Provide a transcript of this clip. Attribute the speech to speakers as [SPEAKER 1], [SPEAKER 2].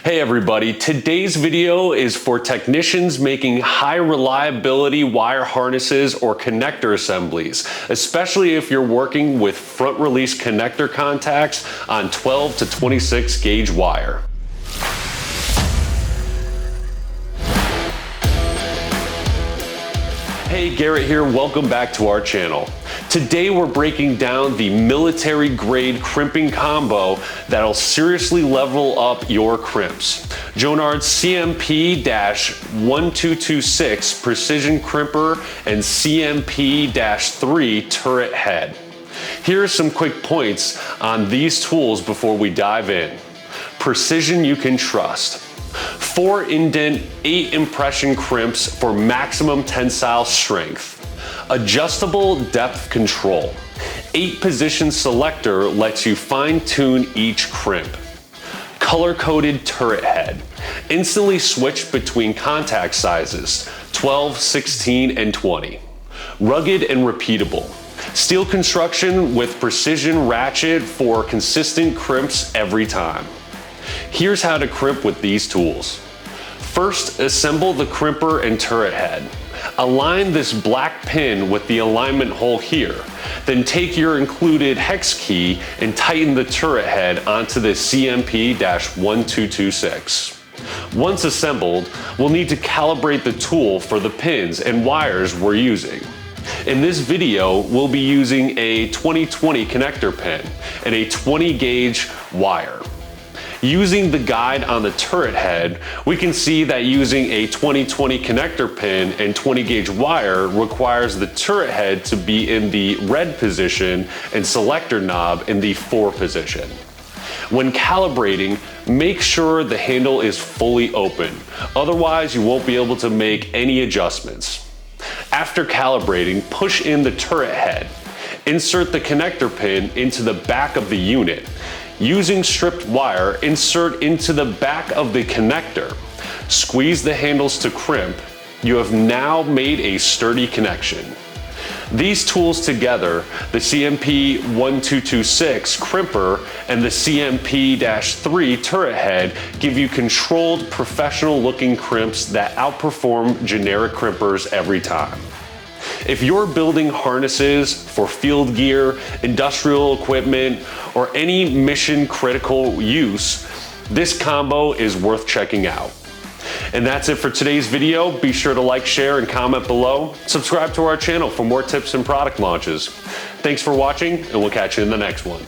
[SPEAKER 1] Hey everybody, today's video is for technicians making high reliability wire harnesses or connector assemblies, especially if you're working with front release connector contacts on 12 to 26 gauge wire. Hey, Garrett here, welcome back to our channel. Today we're breaking down the military grade crimping combo that'll seriously level up your crimps. Jonard's CMP-1226 Precision Crimper and CMP-3 Turret Head. Here are some quick points on these tools before we dive in. Precision you can trust. 4 indent, 8 impression crimps for maximum tensile strength. Adjustable depth control. 8 position selector lets you fine tune each crimp. Color coded turret head. Instantly switch between contact sizes, 12, 16, and 20. Rugged and repeatable. Steel construction with precision ratchet for consistent crimps every time. Here's how to crimp with these tools. First, assemble the crimper and turret head. Align this black pin with the alignment hole here. Then take your included hex key and tighten the turret head onto the CMP-1226. Once assembled, we'll need to calibrate the tool for the pins and wires we're using. In this video, we'll be using a 2020 connector pin and a 20 gauge wire. Using the guide on the turret head, we can see that using a 2020 connector pin and 20 gauge wire requires the turret head to be in the red position and selector knob in the 4 position. When calibrating, make sure the handle is fully open, otherwise you won't be able to make any adjustments. After calibrating, push in the turret head. Insert the connector pin into the back of the unit. Using stripped wire, insert into the back of the connector. Squeeze the handles to crimp. You have now made a sturdy connection. These tools together, the CMP-1226 Crimper and the CMP-3 Turret Head, give you controlled, professional-looking crimps that outperform generic crimpers every time. If you're building harnesses for field gear, industrial equipment, or any mission critical use, this combo is worth checking out. And that's it for today's video. Be sure to like, share, and comment below. Subscribe to our channel for more tips and product launches. Thanks for watching, and we'll catch you in the next one.